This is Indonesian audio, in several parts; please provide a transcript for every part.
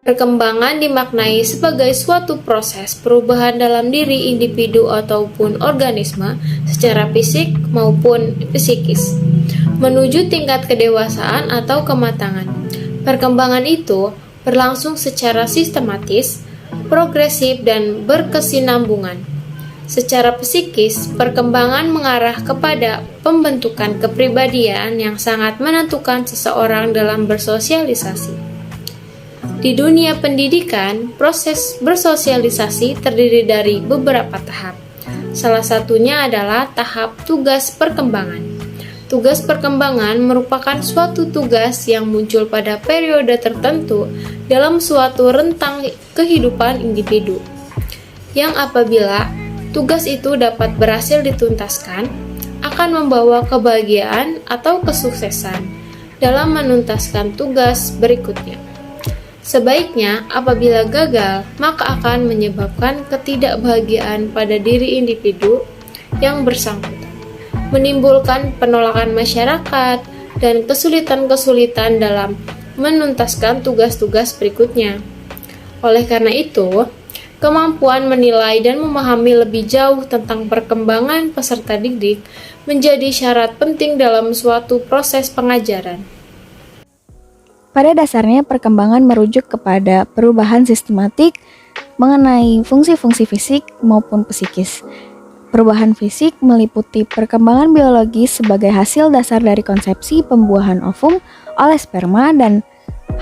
Perkembangan dimaknai sebagai suatu proses perubahan dalam diri individu ataupun organisme secara fisik maupun psikis, menuju tingkat kedewasaan atau kematangan. Perkembangan itu berlangsung secara sistematis, progresif, dan berkesinambungan. Secara psikis, perkembangan mengarah kepada pembentukan kepribadian yang sangat menentukan seseorang dalam bersosialisasi. Di dunia pendidikan, proses bersosialisasi terdiri dari beberapa tahap. Salah satunya adalah tahap tugas perkembangan. Tugas perkembangan merupakan suatu tugas yang muncul pada periode tertentu dalam suatu rentang kehidupan individu, yang apabila tugas itu dapat berhasil dituntaskan, akan membawa kebahagiaan atau kesuksesan dalam menuntaskan tugas berikutnya. Sebaiknya, apabila gagal, maka akan menyebabkan ketidakbahagiaan pada diri individu yang bersangkutan, menimbulkan penolakan masyarakat, dan kesulitan-kesulitan dalam menuntaskan tugas-tugas berikutnya. Oleh karena itu, kemampuan menilai dan memahami lebih jauh tentang perkembangan peserta didik menjadi syarat penting dalam suatu proses pengajaran. Pada dasarnya, perkembangan merujuk kepada perubahan sistematik mengenai fungsi-fungsi fisik maupun psikis. Perubahan fisik meliputi perkembangan biologis sebagai hasil dasar dari konsepsi pembuahan ovum oleh sperma dan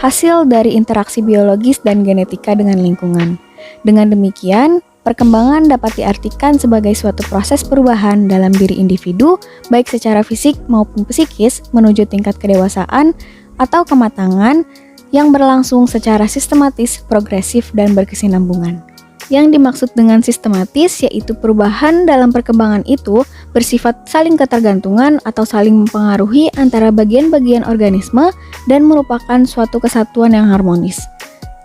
hasil dari interaksi biologis dan genetika dengan lingkungan. Dengan demikian, perkembangan dapat diartikan sebagai suatu proses perubahan dalam diri individu, baik secara fisik maupun psikis, menuju tingkat kedewasaan atau kematangan yang berlangsung secara sistematis, progresif, dan berkesinambungan. Yang dimaksud dengan sistematis yaitu perubahan dalam perkembangan itu bersifat saling ketergantungan atau saling mempengaruhi antara bagian-bagian organisme dan merupakan suatu kesatuan yang harmonis.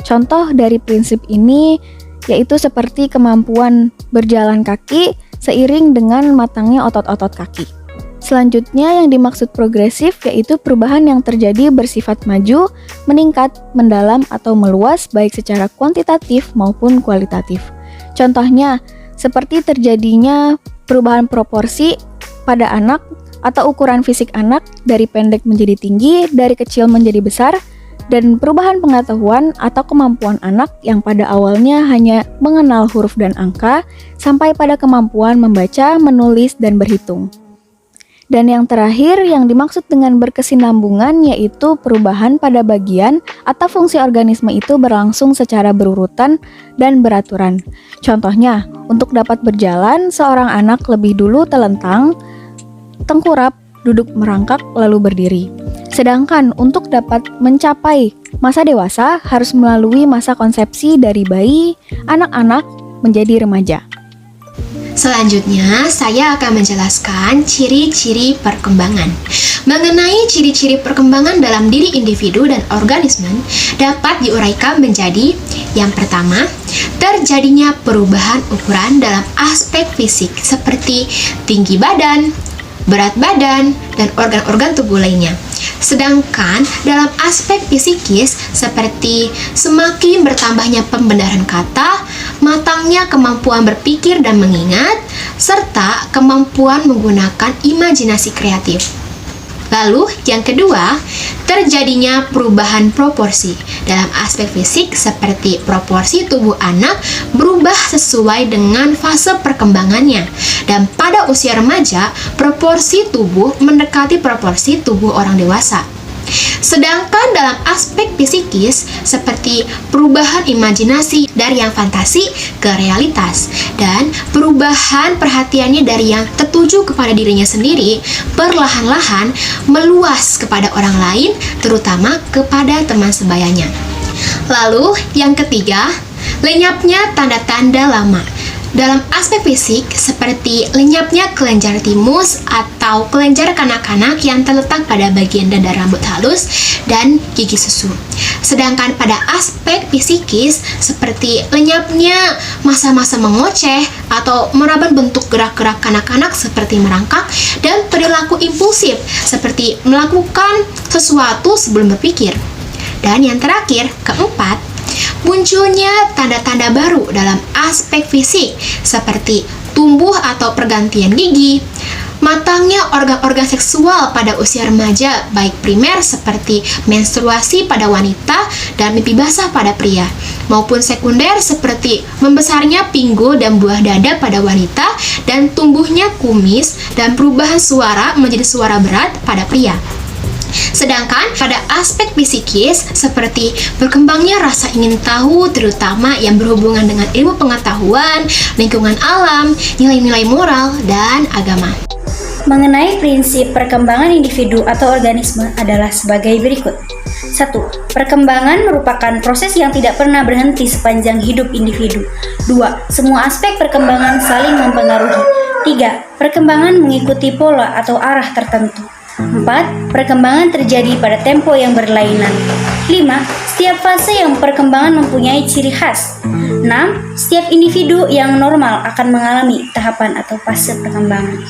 Contoh dari prinsip ini yaitu seperti kemampuan berjalan kaki seiring dengan matangnya otot-otot kaki. Selanjutnya yang dimaksud progresif yaitu perubahan yang terjadi bersifat maju, meningkat, mendalam, atau meluas baik secara kuantitatif maupun kualitatif. Contohnya, seperti terjadinya perubahan proporsi pada anak atau ukuran fisik anak dari pendek menjadi tinggi, dari kecil menjadi besar, dan perubahan pengetahuan atau kemampuan anak yang pada awalnya hanya mengenal huruf dan angka sampai pada kemampuan membaca, menulis, dan berhitung. Dan yang terakhir yang dimaksud dengan berkesinambungan yaitu perubahan pada bagian atau fungsi organisme itu berlangsung secara berurutan dan beraturan. Contohnya, untuk dapat berjalan, seorang anak lebih dulu telentang, tengkurap, duduk merangkak, lalu berdiri. Sedangkan untuk dapat mencapai masa dewasa harus melalui masa konsepsi dari bayi, anak-anak, menjadi remaja. Selanjutnya, saya akan menjelaskan ciri-ciri perkembangan. Mengenai ciri-ciri perkembangan dalam diri individu dan organisme dapat diuraikan menjadi: yang pertama, terjadinya perubahan ukuran dalam aspek fisik seperti tinggi badan, berat badan, dan organ-organ tubuh lainnya. Sedangkan dalam aspek psikis seperti semakin bertambahnya pembenaran kata, matangnya kemampuan berpikir dan mengingat, serta kemampuan menggunakan imajinasi kreatif. Lalu yang kedua, terjadinya perubahan proporsi. Dalam aspek fisik seperti proporsi tubuh anak berubah sesuai dengan fase perkembangannya. Dan pada usia remaja, proporsi tubuh mendekati proporsi tubuh orang dewasa. Sedangkan dalam aspek psikis seperti perubahan imajinasi dari yang fantasi ke realitas dan perubahan perhatiannya dari yang tertuju kepada dirinya sendiri perlahan-lahan meluas kepada orang lain, terutama kepada teman sebayanya. Lalu yang ketiga, lenyapnya tanda-tanda lama. Dalam aspek fisik seperti lenyapnya kelenjar timus atau kelenjar kanak-kanak yang terletak pada bagian dada rambut halus dan gigi susu. Sedangkan pada aspek psikis seperti lenyapnya masa-masa mengoceh atau meraba bentuk gerak-gerak kanak-kanak seperti merangkak dan perilaku impulsif seperti melakukan sesuatu sebelum berpikir. Dan yang terakhir, keempat, Munculnya tanda-tanda baru dalam aspek fisik seperti tumbuh atau pergantian gigi, matangnya organ-organ seksual pada usia remaja, baik primer seperti menstruasi pada wanita dan mimpi basah pada pria, maupun sekunder seperti membesarnya pinggul dan buah dada pada wanita dan tumbuhnya kumis dan perubahan suara menjadi suara berat pada pria. Sedangkan pada aspek psikis seperti berkembangnya rasa ingin tahu terutama yang berhubungan dengan ilmu pengetahuan, lingkungan alam, nilai-nilai moral, dan agama. Mengenai prinsip perkembangan individu atau organisme adalah sebagai berikut. 1. Perkembangan merupakan proses yang tidak pernah berhenti sepanjang hidup individu. 2. Semua aspek perkembangan saling mempengaruhi. 3. Perkembangan mengikuti pola atau arah tertentu. 4. Perkembangan terjadi pada tempo yang berlainan. 5. Setiap fase yang perkembangan mempunyai ciri khas. 6. Setiap individu yang normal akan mengalami tahapan atau fase perkembangan.